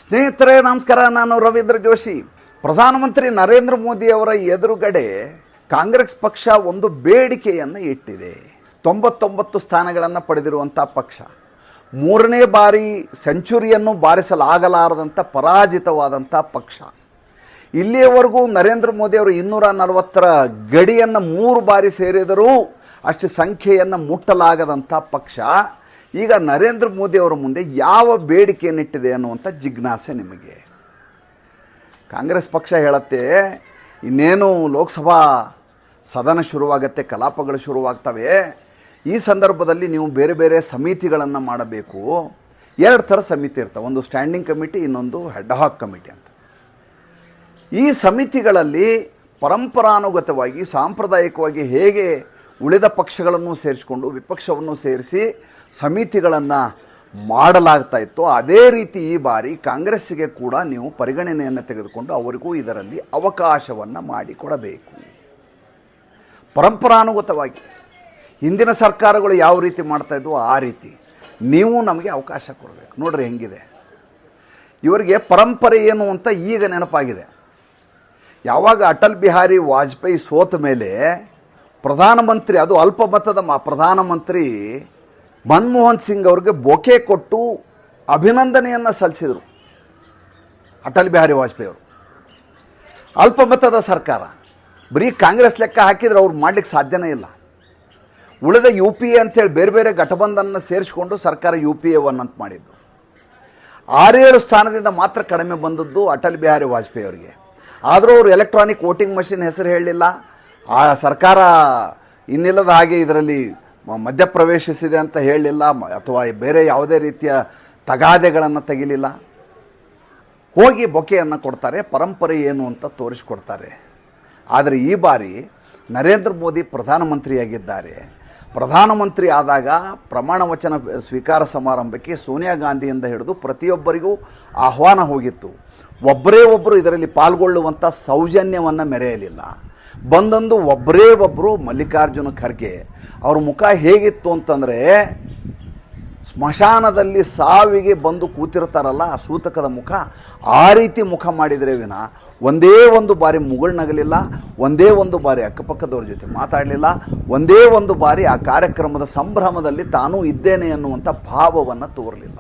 ಸ್ನೇಹಿತರೆ ನಮಸ್ಕಾರ, ನಾನು ರವೀಂದ್ರ ಜೋಶಿ. ಪ್ರಧಾನಮಂತ್ರಿ ನರೇಂದ್ರ ಮೋದಿ ಅವರ ಎದುರುಗಡೆ ಕಾಂಗ್ರೆಸ್ ಪಕ್ಷ ಒಂದು ಬೇಡಿಕೆಯನ್ನು ಇಟ್ಟಿದೆ. 99 ಸ್ಥಾನಗಳನ್ನು ಪಡೆದಿರುವಂಥ ಪಕ್ಷ, ಮೂರನೇ ಬಾರಿ ಸೆಂಚುರಿಯನ್ನು ಬಾರಿಸಲಾಗಲಾರದಂಥ ಪರಾಜಿತವಾದಂಥ ಪಕ್ಷ. ಇಲ್ಲಿಯವರೆಗೂ ನರೇಂದ್ರ ಮೋದಿ ಅವರು 240ರ ಗಡಿಯನ್ನು 3 ಬಾರಿ ಸೇರಿದರೂ ಅಷ್ಟು ಸಂಖ್ಯೆಯನ್ನು ಮುಟ್ಟಲಾಗದಂಥ ಪಕ್ಷ ಈಗ ನರೇಂದ್ರ ಮೋದಿ ಅವರ ಮುಂದೆ ಯಾವ ಬೇಡಿಕೆಯನ್ನಿಟ್ಟಿದೆ ಅನ್ನುವಂಥ ಜಿಜ್ಞಾಸೆ ನಿಮಗೆ. ಕಾಂಗ್ರೆಸ್ ಪಕ್ಷ ಹೇಳುತ್ತೆ, ಇನ್ನೇನು ಲೋಕಸಭಾ ಸದನ ಶುರುವಾಗತ್ತೆ, ಕಲಾಪಗಳು ಶುರುವಾಗ್ತವೆ. ಈ ಸಂದರ್ಭದಲ್ಲಿ ನೀವು ಬೇರೆ ಬೇರೆ ಸಮಿತಿಗಳನ್ನು ಮಾಡಬೇಕು. 2 ಥರ ಸಮಿತಿ ಇರ್ತವೆ, ಒಂದು ಸ್ಟ್ಯಾಂಡಿಂಗ್ ಕಮಿಟಿ, ಇನ್ನೊಂದು ಹೆಡ್ ಹಾಕ್ ಕಮಿಟಿ ಅಂತ. ಈ ಸಮಿತಿಗಳಲ್ಲಿ ಪರಂಪರಾನುಗತವಾಗಿ ಸಾಂಪ್ರದಾಯಿಕವಾಗಿ ಹೇಗೆ ಉಳಿದ ಪಕ್ಷಗಳನ್ನು ಸೇರಿಸಿಕೊಂಡು ವಿಪಕ್ಷವನ್ನು ಸೇರಿಸಿ ಸಮಿತಿಗಳನ್ನು ಮಾಡಲಾಗ್ತಾ ಇತ್ತು, ಅದೇ ರೀತಿ ಈ ಬಾರಿ ಕಾಂಗ್ರೆಸ್ಸಿಗೆ ಕೂಡ ನೀವು ಪರಿಗಣನೆಯನ್ನು ತೆಗೆದುಕೊಂಡು ಅವರಿಗೂ ಇದರಲ್ಲಿ ಅವಕಾಶವನ್ನು ಮಾಡಿಕೊಡಬೇಕು. ಪರಂಪರಾನುಗತವಾಗಿ ಹಿಂದಿನ ಸರ್ಕಾರಗಳು ಯಾವ ರೀತಿ ಮಾಡ್ತಾಯಿದ್ವು ಆ ರೀತಿ ನೀವು ನಮಗೆ ಅವಕಾಶ ಕೊಡಬೇಕು. ನೋಡ್ರಿ ಹೆಂಗಿದೆ, ಇವರಿಗೆ ಪರಂಪರೆ ಏನು ಅಂತ ಈಗ ನೆನಪಾಗಿದೆ. ಯಾವಾಗ ಅಟಲ್ ಬಿಹಾರಿ ವಾಜಪೇಯಿ ಸೋತ ಮೇಲೆ ಪ್ರಧಾನಮಂತ್ರಿ, ಅದು ಅಲ್ಪಮತದ ಪ್ರಧಾನಮಂತ್ರಿ ಮನಮೋಹನ್ ಸಿಂಗ್ ಅವ್ರಿಗೆ ಬೊಕೆ ಕೊಟ್ಟು ಅಭಿನಂದನೆಯನ್ನು ಸಲ್ಲಿಸಿದರು. ಅಟಲ್ ಬಿಹಾರಿ ವಾಜಪೇಯಿ ಅವರು ಅಲ್ಪಮತದ ಸರ್ಕಾರ, ಬರೀ ಕಾಂಗ್ರೆಸ್ ಲೆಕ್ಕ ಹಾಕಿದ್ರೆ ಅವ್ರು ಮಾಡಲಿಕ್ಕೆ ಸಾಧ್ಯನೇ ಇಲ್ಲ. ಉಳಿದ UPA ಅಂತೇಳಿ ಬೇರೆ ಬೇರೆ ಘಟಬಂಧನ ಸೇರಿಸಿಕೊಂಡು ಸರ್ಕಾರ UPA 1 ಅಂತ ಮಾಡಿದ್ದು. 6-7 ಸ್ಥಾನದಿಂದ ಮಾತ್ರ ಕಡಿಮೆ ಬಂದದ್ದು ಅಟಲ್ ಬಿಹಾರಿ ವಾಜಪೇಯಿ ಅವರಿಗೆ. ಆದರೂ ಅವರು ಎಲೆಕ್ಟ್ರಾನಿಕ್ ವೋಟಿಂಗ್ ಮಷಿನ್ ಹೆಸರು ಹೇಳಲಿಲ್ಲ. ಆ ಸರ್ಕಾರ ಇನ್ನಿಲ್ಲದ ಹಾಗೆ ಇದರಲ್ಲಿ ಮಧ್ಯಪ್ರವೇಶಿಸಿದೆ ಅಂತ ಹೇಳಲಿಲ್ಲ, ಅಥವಾ ಬೇರೆ ಯಾವುದೇ ರೀತಿಯ ತಗಾದೆಗಳನ್ನು ತೆಗಿಲಿಲ್ಲ. ಹೋಗಿ ಬೊಕೆಯನ್ನು ಕೊಡ್ತಾರೆ, ಪರಂಪರೆ ಏನು ಅಂತ ತೋರಿಸ್ಕೊಡ್ತಾರೆ. ಆದರೆ ಈ ಬಾರಿ ನರೇಂದ್ರ ಮೋದಿ ಪ್ರಧಾನಮಂತ್ರಿಯಾಗಿದ್ದಾರೆ. ಪ್ರಧಾನಮಂತ್ರಿ ಆದಾಗ ಪ್ರಮಾಣ ವಚನ ಸ್ವೀಕಾರ ಸಮಾರಂಭಕ್ಕೆ ಸೋನಿಯಾ ಗಾಂಧಿಯಿಂದ ಹಿಡಿದು ಪ್ರತಿಯೊಬ್ಬರಿಗೂ ಆಹ್ವಾನ ಹೋಗಿತ್ತು. ಒಬ್ಬರೇ ಒಬ್ಬರು ಇದರಲ್ಲಿ ಪಾಲ್ಗೊಳ್ಳುವಂಥ ಸೌಜನ್ಯವನ್ನು ಮೆರೆಯಲಿಲ್ಲ. ಬಂದಂದು ಒಬ್ಬರೇ ಒಬ್ಬರು ಮಲ್ಲಿಕಾರ್ಜುನ ಖರ್ಗೆ. ಅವ್ರ ಮುಖ ಹೇಗಿತ್ತು ಅಂತಂದರೆ, ಸ್ಮಶಾನದಲ್ಲಿ ಸಾವಿಗೆ ಬಂದು ಕೂತಿರ್ತಾರಲ್ಲ ಆ ಸೂತಕದ ಮುಖ, ಆ ರೀತಿ ಮುಖ ಮಾಡಿದರೆ ವಿನ ಒಂದೇ ಒಂದು ಬಾರಿ ಮುಗುಳ್ನಗಲಿಲ್ಲ, ಒಂದೇ ಒಂದು ಬಾರಿ ಅಕ್ಕಪಕ್ಕದವ್ರ ಜೊತೆ ಮಾತಾಡಲಿಲ್ಲ, ಒಂದೇ ಒಂದು ಬಾರಿ ಆ ಕಾರ್ಯಕ್ರಮದ ಸಂಭ್ರಮದಲ್ಲಿ ತಾನೂ ಇದ್ದೇನೆ ಅನ್ನುವಂಥ ಭಾವವನ್ನು ತೋರಲಿಲ್ಲ.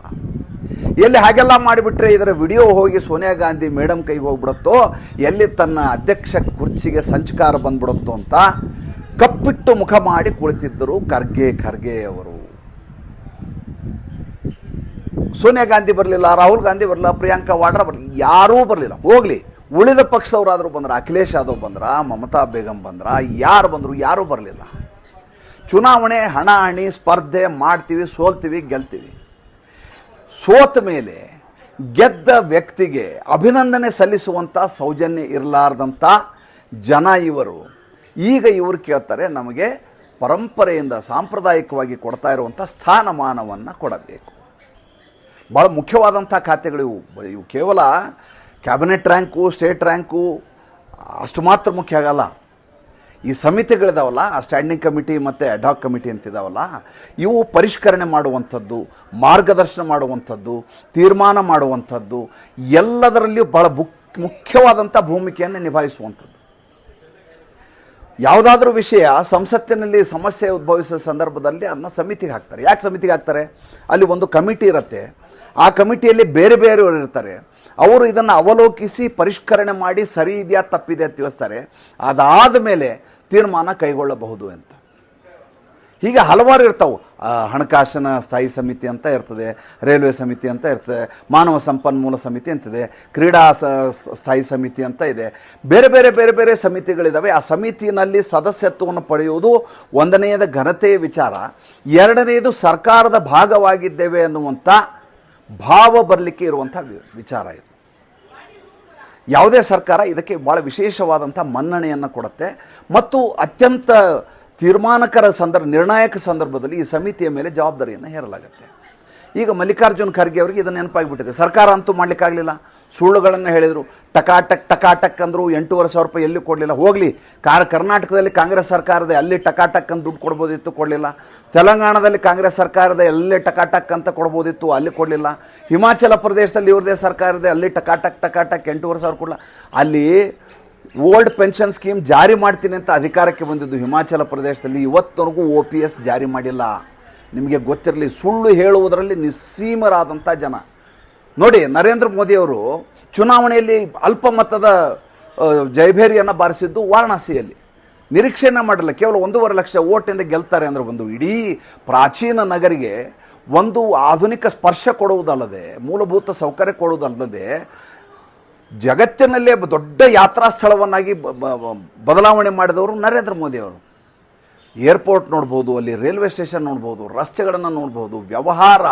ಎಲ್ಲಿ ಹಾಗೆಲ್ಲ ಮಾಡಿಬಿಟ್ರೆ ಇದರ ವಿಡಿಯೋ ಹೋಗಿ ಸೋನಿಯಾ ಗಾಂಧಿ ಮೇಡಮ್ ಕೈಗೆ ಹೋಗ್ಬಿಡುತ್ತೋ, ಎಲ್ಲಿ ತನ್ನ ಅಧ್ಯಕ್ಷ ಕುರ್ಚಿಗೆ ಸಂಚಕಾರ ಬಂದ್ಬಿಡುತ್ತೋ ಅಂತ ಕಪ್ಪಿಟ್ಟು ಮುಖ ಮಾಡಿ ಕುಳಿತಿದ್ದರು ಖರ್ಗೆ ಅವರು. ಸೋನಿಯಾ ಗಾಂಧಿ ಬರಲಿಲ್ಲ, ರಾಹುಲ್ ಗಾಂಧಿ ಬರಲಿಲ್ಲ, ಪ್ರಿಯಾಂಕಾ ವಾಡ್ರಾ ಬರಲಿಲ್ಲ, ಯಾರೂ ಬರಲಿಲ್ಲ. ಹೋಗಲಿ, ಉಳಿದ ಪಕ್ಷದವರಾದರೂ ಬಂದ್ರ, ಅಖಿಲೇಶ್ ಯಾದವ್ ಬಂದ್ರ, ಮಮತಾ ಬೇಗಂ ಬಂದ್ರ, ಯಾರು ಬಂದರು? ಯಾರೂ ಬರಲಿಲ್ಲ. ಚುನಾವಣೆ ಹಣಾಹಣಿ ಸ್ಪರ್ಧೆ ಮಾಡ್ತೀವಿ, ಸೋಲ್ತೀವಿ, ಗೆಲ್ತೀವಿ. ಸೋತ ಮೇಲೆ ಗೆದ್ದ ವ್ಯಕ್ತಿಗೆ ಅಭಿನಂದನೆ ಸಲ್ಲಿಸುವಂಥ ಸೌಜನ್ಯ ಇರಲಾರ್ದಂಥ ಜನ ಇವರು. ಈಗ ಇವರು ಕೇಳ್ತಾರೆ, ನಮಗೆ ಪರಂಪರೆಯಿಂದ ಸಾಂಪ್ರದಾಯಿಕವಾಗಿ ಕೊಡ್ತಾ ಇರುವಂಥ ಸ್ಥಾನಮಾನವನ್ನು ಕೊಡಬೇಕು. ಭಾಳ ಮುಖ್ಯವಾದಂಥ ಖಾತೆಗಳು ಇವು ಕೇವಲ ಕ್ಯಾಬಿನೆಟ್ ರ್ಯಾಂಕು, ಸ್ಟೇಟ್ ರ್ಯಾಂಕು ಅಷ್ಟು ಮಾತ್ರ ಮುಖ್ಯ ಆಗಲ್ಲ. ಈ ಸಮಿತಿಗಳಿದಾವಲ್ಲ, ಆ ಸ್ಟ್ಯಾಂಡಿಂಗ್ ಕಮಿಟಿ ಮತ್ತು ಅಡ್ಹಾಕ್ ಕಮಿಟಿ ಅಂತಿದಾವಲ್ಲ, ಇವು ಪರಿಷ್ಕರಣೆ ಮಾಡುವಂಥದ್ದು, ಮಾರ್ಗದರ್ಶನ ಮಾಡುವಂಥದ್ದು, ತೀರ್ಮಾನ ಮಾಡುವಂಥದ್ದು, ಎಲ್ಲದರಲ್ಲಿಯೂ ಭಾಳ ಮುಖ್ಯವಾದಂಥ ಭೂಮಿಕೆಯನ್ನು ನಿಭಾಯಿಸುವಂಥದ್ದು. ಯಾವುದಾದ್ರೂ ವಿಷಯ ಸಂಸತ್ತಿನಲ್ಲಿ ಸಮಸ್ಯೆ ಉದ್ಭವಿಸೋ ಸಂದರ್ಭದಲ್ಲಿ ಅದನ್ನ ಸಮಿತಿಗೆ ಹಾಕ್ತಾರೆ. ಯಾಕೆ ಸಮಿತಿಗೆ ಹಾಕ್ತಾರೆ? ಅಲ್ಲಿ ಒಂದು ಕಮಿಟಿ ಇರುತ್ತೆ, ಆ ಕಮಿಟಿಯಲ್ಲಿ ಬೇರೆ ಬೇರೆಯವರು ಇರ್ತಾರೆ. ಅವರು ಇದನ್ನು ಅವಲೋಕಿಸಿ ಪರಿಷ್ಕರಣೆ ಮಾಡಿ ಸರಿ ಇದೆಯಾ ತಪ್ಪಿದೆ ಅಂತ ತಿಳಿಸ್ತಾರೆ. ಅದಾದ ಮೇಲೆ ತೀರ್ಮಾನ ಕೈಗೊಳ್ಳಬಹುದು ಅಂತ. ಹೀಗೆ ಹಲವಾರು ಇರ್ತಾವೆ. ಹಣಕಾಸಿನ ಸ್ಥಾಯಿ ಸಮಿತಿ ಅಂತ ಇರ್ತದೆ, ರೈಲ್ವೆ ಸಮಿತಿ ಅಂತ ಇರ್ತದೆ, ಮಾನವ ಸಂಪನ್ಮೂಲ ಸಮಿತಿ ಅಂತಿದೆ, ಕ್ರೀಡಾ ಸ್ಥಾಯಿ ಸಮಿತಿ ಅಂತ ಇದೆ. ಬೇರೆ ಬೇರೆ ಬೇರೆ ಬೇರೆ ಸಮಿತಿಗಳಿದ್ದಾವೆ. ಆ ಸಮಿತಿಯಲ್ಲಿ ಸದಸ್ಯತ್ವವನ್ನು ಪಡೆಯುವುದು ಒಂದನೆಯದ ಘನತೆಯ ವಿಚಾರ, ಎರಡನೆಯದು ಸರ್ಕಾರದ ಭಾಗವಾಗಿದ್ದೇವೆ ಅನ್ನುವಂಥ ಭಾವ ಬರಲಿಕ್ಕೆ ಇರುವಂಥ ವಿಚಾರ ಇದು. ಯಾವುದೇ ಸರ್ಕಾರ ಇದಕ್ಕೆ ಭಾಳ ವಿಶೇಷವಾದಂಥ ಮನ್ನಣೆಯನ್ನು ಕೊಡುತ್ತೆ ಮತ್ತು ಅತ್ಯಂತ ತೀರ್ಮಾನಕರ ನಿರ್ಣಾಯಕ ಸಂದರ್ಭದಲ್ಲಿ ಈ ಸಮಿತಿಯ ಮೇಲೆ ಜವಾಬ್ದಾರಿಯನ್ನು ಹೇರಲಾಗುತ್ತೆ. ಈಗ ಮಲ್ಲಿಕಾರ್ಜುನ್ ಖರ್ಗೆ ಅವರಿಗೆ ಇದು ನೆನಪಾಗಿಬಿಟ್ಟಿದೆ. ಸರ್ಕಾರ ಅಂತೂ ಮಾಡಲಿಕ್ಕಾಗಲಿಲ್ಲ, ಸುಳ್ಳುಗಳನ್ನು ಹೇಳಿದರು, ಟಕಾಟಕ್ ಅಂದರು, 8,500 ರೂಪಾಯಿ ಎಲ್ಲಿ ಕೊಡಲಿಲ್ಲ. ಹೋಗಲಿ, ಕರ್ನಾಟಕದಲ್ಲಿ ಕಾಂಗ್ರೆಸ್ ಸರ್ಕಾರದ ಅಲ್ಲಿ ಟಕಾಟಕ್ ಅಂತ ದುಡ್ಡು ಕೊಡ್ಬೋದಿತ್ತು, ಕೊಡಲಿಲ್ಲ. ತೆಲಂಗಾಣದಲ್ಲಿ ಕಾಂಗ್ರೆಸ್ ಸರ್ಕಾರದ ಎಲ್ಲೇ ಟಕಾಟಕ್ ಅಂತ ಕೊಡ್ಬೋದಿತ್ತು, ಅಲ್ಲಿ ಕೊಡಲಿಲ್ಲ. ಹಿಮಾಚಲ ಪ್ರದೇಶದಲ್ಲಿ ಇವ್ರದೇ ಸರ್ಕಾರದ ಅಲ್ಲಿ ಟಕಾಟಕ್ 8,500 ಕೊಡಲ್ಲ. ಅಲ್ಲಿ ಓಲ್ಡ್ ಪೆನ್ಷನ್ ಸ್ಕೀಮ್ ಜಾರಿ ಮಾಡ್ತೀನಿ ಅಂತ ಅಧಿಕಾರಕ್ಕೆ ಬಂದಿದ್ದು ಹಿಮಾಚಲ ಪ್ರದೇಶದಲ್ಲಿ. ಇವತ್ತವರೆಗೂ OPS ಜಾರಿ ಮಾಡಿಲ್ಲ. ನಿಮಗೆ ಗೊತ್ತಿರಲಿ, ಸುಳ್ಳು ಹೇಳುವುದರಲ್ಲಿ ನಿಸ್ಸೀಮರಾದಂಥ ಜನ. ನೋಡಿ, ನರೇಂದ್ರ ಮೋದಿಯವರು ಚುನಾವಣೆಯಲ್ಲಿ ಅಲ್ಪಮತದ ಜಯಭೇರಿಯನ್ನು ಬಾರಿಸಿದ್ದು ವಾರಣಾಸಿಯಲ್ಲಿ. ನಿರೀಕ್ಷೆನೇ ಮಾಡಲ್ಲ, ಕೇವಲ 1.5 ಲಕ್ಷ ಓಟಿಂದ ಗೆಲ್ತಾರೆ ಅಂದರೆ ಒಂದು ಇಡೀ ಪ್ರಾಚೀನ ನಗರಿಗೆ ಒಂದು ಆಧುನಿಕ ಸ್ಪರ್ಶ ಕೊಡುವುದಲ್ಲದೆ, ಮೂಲಭೂತ ಸೌಕರ್ಯ ಕೊಡುವುದಲ್ಲದೆ, ಜಗತ್ತಿನಲ್ಲೇ ದೊಡ್ಡ ಯಾತ್ರಾ ಸ್ಥಳವನ್ನಾಗಿ ಬದಲಾವಣೆ ಮಾಡಿದವರು ನರೇಂದ್ರ ಮೋದಿಯವರು. ಏರ್ಪೋರ್ಟ್ ನೋಡ್ಬೋದು, ಅಲ್ಲಿ ರೈಲ್ವೆ ಸ್ಟೇಷನ್ ನೋಡ್ಬೋದು, ರಸ್ತೆಗಳನ್ನು ನೋಡ್ಬೋದು, ವ್ಯವಹಾರ,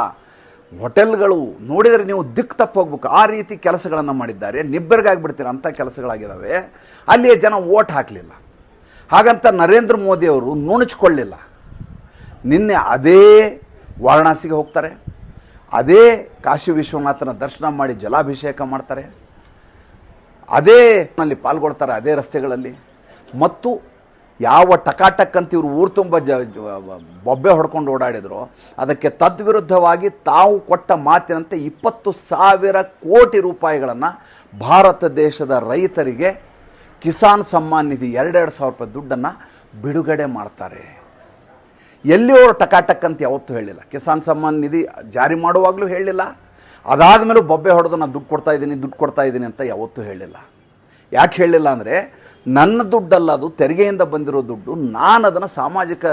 ಹೋಟೆಲ್ಗಳು ನೋಡಿದರೆ ನೀವು ದಿಕ್ಕು ತಪ್ಪು ಹೋಗ್ಬೇಕು, ಆ ರೀತಿ ಕೆಲಸಗಳನ್ನು ಮಾಡಿದ್ದಾರೆ. ನಿಬ್ಬೆರಗಾಗ್ಬಿಡ್ತೀರ ಅಂಥ ಕೆಲಸಗಳಾಗಿದ್ದಾವೆ. ಅಲ್ಲಿಯೇ ಜನ ಓಟ್ ಹಾಕಲಿಲ್ಲ. ಹಾಗಂತ ನರೇಂದ್ರ ಮೋದಿಯವರು ನುಣುಚ್ಕೊಳ್ಳಿಲ್ಲ. ನಿನ್ನೆ ಅದೇ ವಾರಣಾಸಿಗೆ ಹೋಗ್ತಾರೆ, ಅದೇ ಕಾಶಿ ವಿಶ್ವನಾಥನ ದರ್ಶನ ಮಾಡಿ ಜಲಾಭಿಷೇಕ ಮಾಡ್ತಾರೆ, ಅದೇ ನಲ್ಲಿ ಪಾಲ್ಗೊಳ್ತಾರೆ, ಅದೇ ರಸ್ತೆಗಳಲ್ಲಿ. ಮತ್ತು ಯಾವ ಟಕಾಟಕ್ ಅಂತ ಇವರು ಊರು ತುಂಬ ಬೊಬ್ಬೆ ಹೊಡ್ಕೊಂಡು ಓಡಾಡಿದ್ರು, ಅದಕ್ಕೆ ತದ್ವಿರುದ್ಧವಾಗಿ ತಾವು ಕೊಟ್ಟ ಮಾತಿನಂತೆ 20,000 ಕೋಟಿ ರೂಪಾಯಿಗಳನ್ನು ಭಾರತ ದೇಶದ ರೈತರಿಗೆ ಕಿಸಾನ್ ಸಮ್ಮಾನ್ ನಿಧಿ 2,000 ರೂಪಾಯಿ ದುಡ್ಡನ್ನು ಬಿಡುಗಡೆ ಮಾಡ್ತಾರೆ. ಎಲ್ಲಿಯವರು ಟಕಾಟಕ್ ಅಂತ ಯಾವತ್ತೂ ಹೇಳಿಲ್ಲ. ಕಿಸಾನ್ ಸಮ್ಮಾನ್ ನಿಧಿ ಜಾರಿ ಮಾಡುವಾಗಲೂ ಹೇಳಿಲ್ಲ, ಅದಾದ ಮೇಲೂ ಬೊಬ್ಬೆ ಹೊಡೆದು ನಾನು ದುಡ್ಡು ಕೊಡ್ತಾ ಇದ್ದೀನಿ ಅಂತ ಯಾವತ್ತೂ ಹೇಳಿಲ್ಲ. ಯಾಕೆ ಹೇಳಿಲ್ಲ ಅಂದರೆ, ನನ್ನ ದುಡ್ಡಲ್ಲ, ಅದು ತೆರಿಗೆಯಿಂದ ಬಂದಿರೋ ದುಡ್ಡು, ನಾನು ಅದನ್ನು ಸಾಮಾಜಿಕ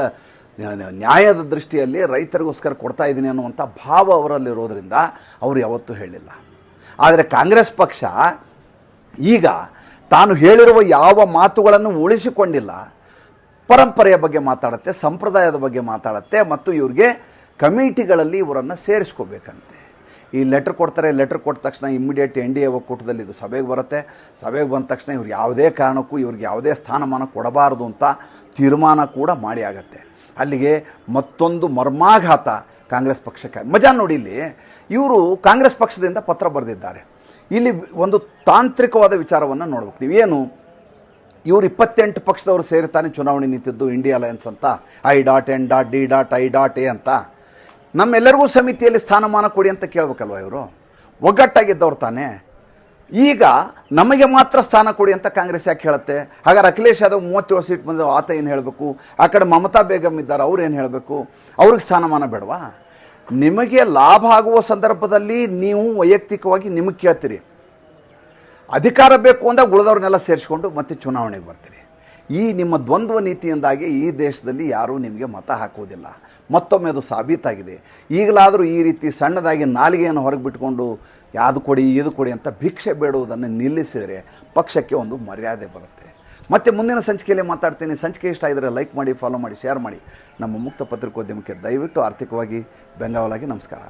ನ್ಯಾಯದ ದೃಷ್ಟಿಯಲ್ಲಿ ರೈತರಿಗೋಸ್ಕರ ಕೊಡ್ತಾ ಇದ್ದೀನಿ ಅನ್ನುವಂಥ ಭಾವ ಅವರಲ್ಲಿರೋದ್ರಿಂದ ಅವರು ಯಾವತ್ತೂ ಹೇಳಿಲ್ಲ. ಆದರೆ ಕಾಂಗ್ರೆಸ್ ಪಕ್ಷ ಈಗ ತಾನು ಹೇಳಿರುವ ಯಾವ ಮಾತುಗಳನ್ನು ಉಳಿಸಿಕೊಂಡಿಲ್ಲ. ಪರಂಪರೆಯ ಬಗ್ಗೆ ಮಾತಾಡುತ್ತೆ, ಸಂಪ್ರದಾಯದ ಬಗ್ಗೆ ಮಾತಾಡುತ್ತೆ, ಮತ್ತು ಇವ್ರಿಗೆ ಕಮಿಟಿಗಳಲ್ಲಿ ಇವರನ್ನು ಸೇರಿಸ್ಕೋಬೇಕಂತೆ. ಈ ಲೆಟ್ರ್ ಕೊಡ್ತಾರೆ, ಲೆಟ್ರ್ ಕೊಟ್ಟ ತಕ್ಷಣ ಇಮ್ಮಿಡಿಯೇಟ್ NDA ಒಕ್ಕೂಟದಲ್ಲಿ ಇದು ಸಭೆಗೆ ಬರುತ್ತೆ. ಸಭೆಗೆ ಬಂದ ತಕ್ಷಣ ಇವ್ರು ಯಾವುದೇ ಕಾರಣಕ್ಕೂ ಇವ್ರಿಗೆ ಯಾವುದೇ ಸ್ಥಾನಮಾನ ಕೊಡಬಾರ್ದು ಅಂತ ತೀರ್ಮಾನ ಕೂಡ ಮಾಡಿ ಆಗುತ್ತೆ. ಅಲ್ಲಿಗೆ ಮತ್ತೊಂದು ಮರ್ಮಾಘಾತ ಕಾಂಗ್ರೆಸ್ ಪಕ್ಷಕ್ಕೆ. ಮಜಾ ನೋಡಿ, ಇಲ್ಲಿ ಇವರು ಕಾಂಗ್ರೆಸ್ ಪಕ್ಷದಿಂದ ಪತ್ರ ಬರೆದಿದ್ದಾರೆ. ಇಲ್ಲಿ ಒಂದು ತಾಂತ್ರಿಕವಾದ ವಿಚಾರವನ್ನು ನೋಡ್ಬೇಕು ನೀವೇನು. ಇವರು 28 ಪಕ್ಷದವರು ಸೇರಿ ಚುನಾವಣೆ ನಿಂತಿದ್ದು ಇಂಡಿಯಾ ಅಲಯನ್ಸ್ ಅಂತ, I.N.D.I.A ಅಂತ. ನಮ್ಮೆಲ್ಲರಿಗೂ ಸಮಿತಿಯಲ್ಲಿ ಸ್ಥಾನಮಾನ ಕೊಡಿ ಅಂತ ಕೇಳಬೇಕಲ್ವ ಇವರು? ಒಗ್ಗಟ್ಟಾಗಿದ್ದವ್ರು ತಾನೇ. ಈಗ ನಮಗೆ ಮಾತ್ರ ಸ್ಥಾನ ಕೊಡಿ ಅಂತ ಕಾಂಗ್ರೆಸ್ ಯಾಕೆ ಹೇಳುತ್ತೆ? ಹಾಗಾದ್ರೆ ಅಖಿಲೇಶ್ ಯಾದವ್ 37 ಸೀಟ್ ಬಂದ ಆತ ಏನು ಹೇಳಬೇಕು? ಆ ಕಡೆ ಮಮತಾ ಬೇಗಮ್ ಇದ್ದಾರೆ, ಅವ್ರು ಏನು ಹೇಳಬೇಕು? ಅವ್ರಿಗೆ ಸ್ಥಾನಮಾನ ಬೇಡವಾ? ನಿಮಗೆ ಲಾಭ ಆಗುವ ಸಂದರ್ಭದಲ್ಲಿ ನೀವು ವೈಯಕ್ತಿಕವಾಗಿ ನಿಮಗೆ ಕೇಳ್ತೀರಿ, ಅಧಿಕಾರ ಬೇಕು ಅಂದಾಗ ಉಳಿದವ್ರನ್ನೆಲ್ಲ ಸೇರಿಸ್ಕೊಂಡು ಮತ್ತೆ ಚುನಾವಣೆಗೆ ಬರ್ತೀರಿ. ಈ ನಿಮ್ಮ ದ್ವಂದ್ವ ನೀತಿಯಿಂದಾಗಿ ಈ ದೇಶದಲ್ಲಿ ಯಾರೂ ನಿಮಗೆ ಮತ ಹಾಕುವುದಿಲ್ಲ. ಮತ್ತೊಮ್ಮೆ ಅದು ಸಾಬೀತಾಗಿದೆ. ಈಗಲಾದರೂ ಈ ರೀತಿ ಸಣ್ಣದಾಗಿ ನಾಲಿಗೆಯನ್ನು ಹೊರಗೆ ಬಿಟ್ಕೊಂಡು ಯಾವುದು ಕೊಡಿ ಇದು ಕೊಡಿ ಅಂತ ಭಿಕ್ಷೆ ಬೇಡುವುದನ್ನು ನಿಲ್ಲಿಸಿದರೆ ಪಕ್ಷಕ್ಕೆ ಒಂದು ಮರ್ಯಾದೆ ಬರುತ್ತೆ. ಮತ್ತು ಮುಂದಿನ ಸಂಚಿಕೆಯಲ್ಲಿ ಮಾತಾಡ್ತೀನಿ. ಸಂಚಿಕೆ ಇಷ್ಟ ಆಗಿದರೆ ಲೈಕ್ ಮಾಡಿ, ಫಾಲೋ ಮಾಡಿ, ಶೇರ್ ಮಾಡಿ. ನಮ್ಮ ಮುಕ್ತ ಪತ್ರಿಕೋದ್ಯಮಕ್ಕೆ ದಯವಿಟ್ಟು ಆರ್ಥಿಕವಾಗಿ ಬೆಂಗಾವಲಾಗಿ. ನಮಸ್ಕಾರ.